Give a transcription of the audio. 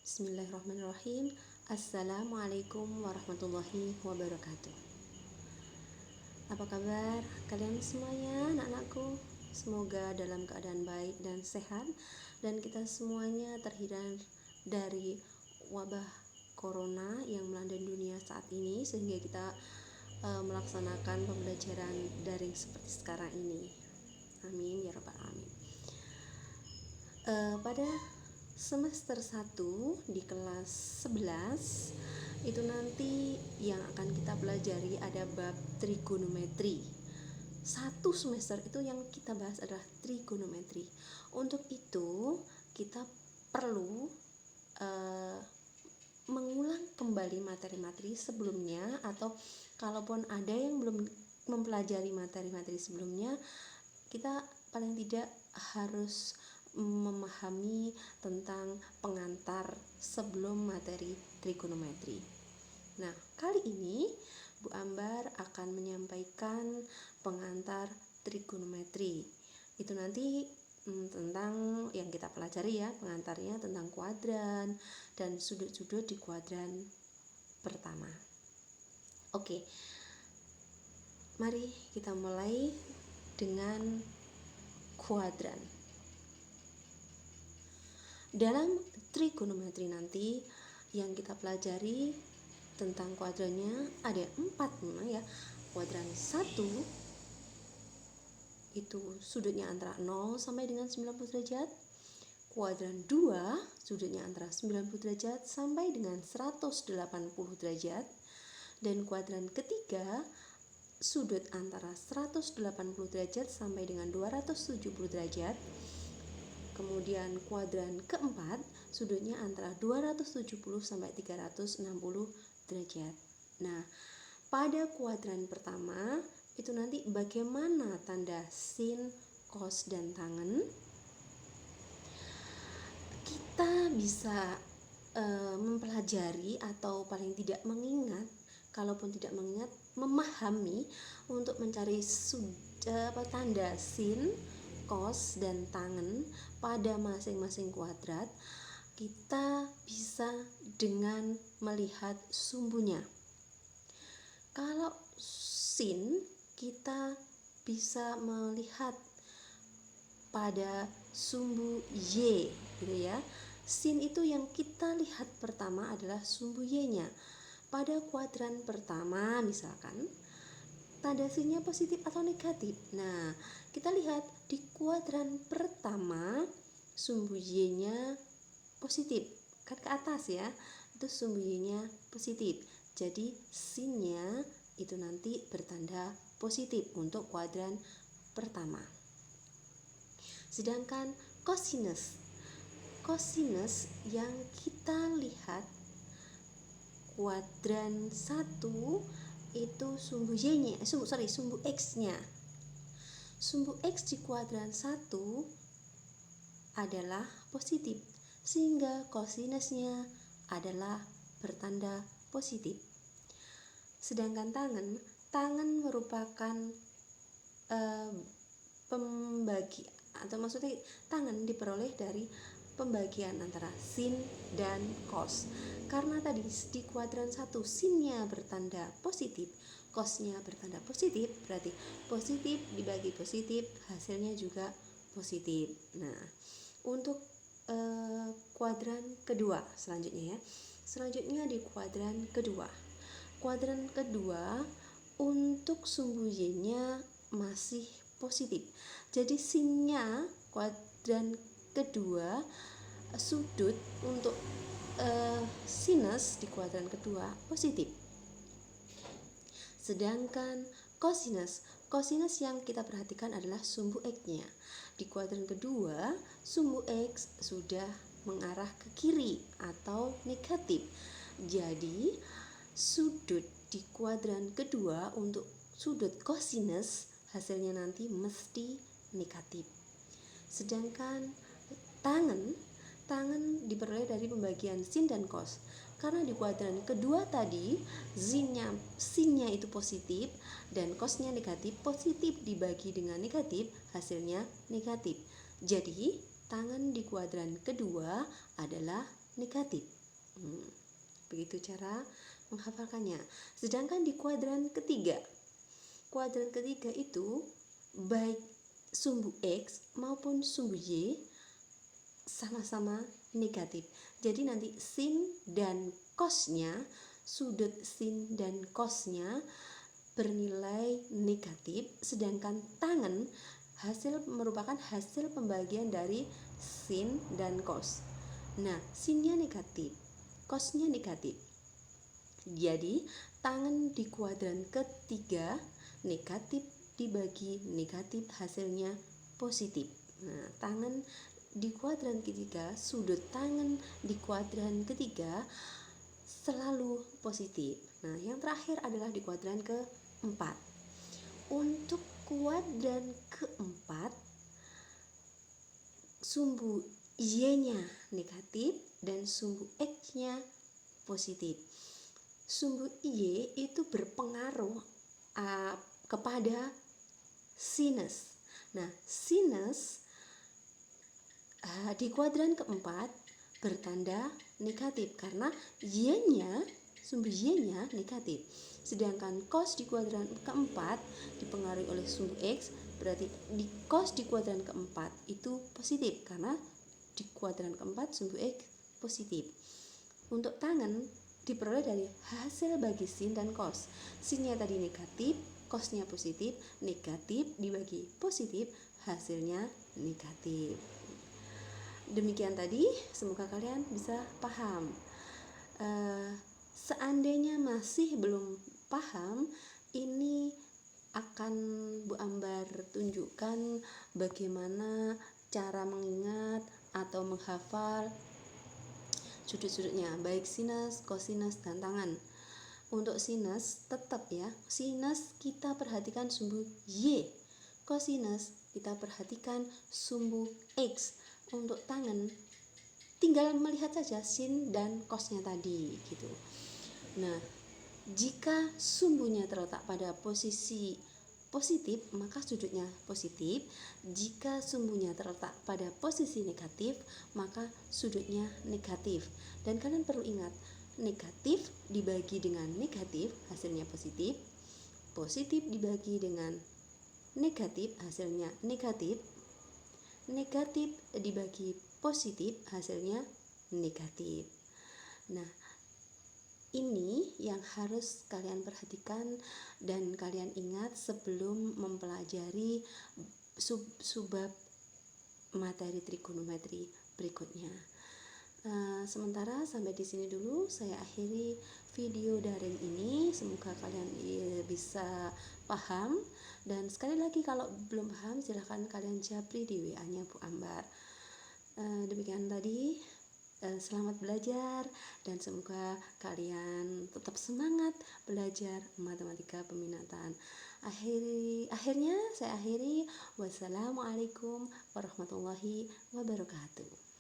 Bismillahirrahmanirrahim. Assalamualaikum warahmatullahi wabarakatuh. Apa kabar kalian semuanya, anak-anakku? Semoga dalam keadaan baik dan sehat, dan kita semuanya terhindar dari wabah corona yang melanda dunia saat ini, sehingga kita melaksanakan pembelajaran daring seperti sekarang ini. Amin ya rabbal alamin. Pada semester 1 di kelas 11 itu nanti yang akan kita pelajari ada bab trigonometri. Satu semester itu yang kita bahas adalah trigonometri. Untuk itu kita perlu mengulang kembali materi-materi sebelumnya, atau kalaupun ada yang belum mempelajari materi-materi sebelumnya, kita paling tidak harus memahami tentang pengantar sebelum materi trigonometri. Nah, kali ini Bu Ambar akan menyampaikan pengantar trigonometri. Itu nanti tentang yang kita pelajari ya, pengantarnya tentang kuadran dan sudut-sudut di kuadran pertama. Oke, mari kita mulai dengan kuadran. Dalam trigonometri nanti yang kita pelajari tentang kuadrannya ada 4 memang ya. Kuadran 1 itu sudutnya antara 0 sampai dengan 90 derajat. Kuadran 2 sudutnya antara 90 derajat sampai dengan 180 derajat. Dan kuadran ketiga sudut antara 180 derajat sampai dengan 270 derajat. Kemudian kuadran keempat sudutnya antara 270 sampai 360 derajat. Nah, pada kuadran pertama itu nanti bagaimana tanda sin, cos, dan tangen. Kita bisa mempelajari atau paling tidak mengingat, kalaupun tidak mengingat, memahami untuk mencari tanda sin, cos, dan tangen pada masing-masing kuadrat. Kita bisa dengan melihat sumbunya. Kalau sin, kita bisa melihat pada sumbu Y gitu ya. Sin itu yang kita lihat pertama adalah sumbu Y-nya. Pada kuadran pertama misalkan tanda sinnya positif atau negatif. Nah, kita lihat di kuadran pertama sumbu Y-nya positif, kan ke atas ya, itu sumbu Y-nya positif. Jadi sinnya itu nanti bertanda positif untuk kuadran pertama. Sedangkan cosinus yang kita lihat kuadran 1 itu sumbu Y-nya, sumbu X-nya. Sumbu X di kuadran 1 adalah positif, sehingga kosinusnya adalah bertanda positif. Sedangkan tangen merupakan pembagi, atau maksudnya tangen diperoleh dari pembagian antara sin dan cos. Karena tadi di kuadran 1 sinnya bertanda positif, cosnya bertanda positif, berarti positif dibagi positif hasilnya juga positif. Nah, untuk kuadran kedua selanjutnya ya. Selanjutnya di kuadran kedua. Kuadran kedua untuk sumbu Y-nya masih positif. Jadi sinnya kuadran kedua, sudut untuk sinus di kuadran kedua positif. Sedangkan kosinus yang kita perhatikan adalah sumbu X-nya. Di kuadran kedua, sumbu X sudah mengarah ke kiri atau negatif. Jadi, sudut di kuadran kedua untuk sudut kosinus hasilnya nanti mesti negatif. Sedangkan tangen diperoleh dari pembagian sin dan cos. Karena di kuadran kedua tadi sinnya itu positif dan cosnya negatif, positif dibagi dengan negatif hasilnya negatif. Jadi tangen di kuadran kedua adalah negatif. Begitu cara menghafalkannya. Sedangkan di kuadran ketiga itu baik sumbu X maupun sumbu Y sama-sama negatif. Jadi nanti sin dan cosnya, sudut sin dan cosnya bernilai negatif, sedangkan tangen merupakan hasil pembagian dari sin dan cos. Nah, sinnya negatif, cosnya negatif. Jadi tangen di kuadran ketiga negatif dibagi negatif hasilnya positif. Nah, tangen di kuadran ketiga, sudut tangan di kuadran ketiga selalu positif. Nah, yang terakhir adalah di kuadran keempat. Untuk kuadran keempat, sumbu Y-nya negatif dan sumbu X-nya positif. Sumbu Y itu berpengaruh kepada sinus. Nah, sinus di kuadran keempat bertanda negatif karena Y-nya, sumbu Y-nya negatif. Sedangkan cos di kuadran keempat dipengaruhi oleh sumbu X, berarti di cos di kuadran keempat itu positif karena di kuadran keempat sumbu X positif. Untuk tangen diperoleh dari hasil bagi sin dan cos. Sinnya tadi negatif, cosnya positif, negatif dibagi positif, hasilnya negatif. Demikian tadi, semoga kalian bisa paham. Seandainya masih belum paham, ini akan Bu Ambar tunjukkan bagaimana cara mengingat atau menghafal sudut-sudutnya, baik sinus, kosinus, dan tangan. Untuk sinus tetap ya, sinus kita perhatikan sumbu Y, kosinus kita perhatikan sumbu X. Untuk tangan tinggal melihat saja sin dan cosnya tadi gitu. Nah, jika sumbunya terletak pada posisi positif maka sudutnya positif. Jika sumbunya terletak pada posisi negatif maka sudutnya negatif. Dan kalian perlu ingat, negatif dibagi dengan negatif hasilnya positif, positif dibagi dengan negatif hasilnya negatif, negatif dibagi positif hasilnya negatif. Nah, ini yang harus kalian perhatikan dan kalian ingat sebelum mempelajari subbab materi trigonometri berikutnya. Sementara sampai di sini dulu saya akhiri video daring ini. Semoga kalian bisa paham, dan sekali lagi kalau belum paham silahkan kalian japri di WA-nya Bu Ambar. Demikian tadi, selamat belajar dan semoga kalian tetap semangat belajar matematika peminatan. Akhirnya saya akhiri. Wassalamualaikum warahmatullahi wabarakatuh.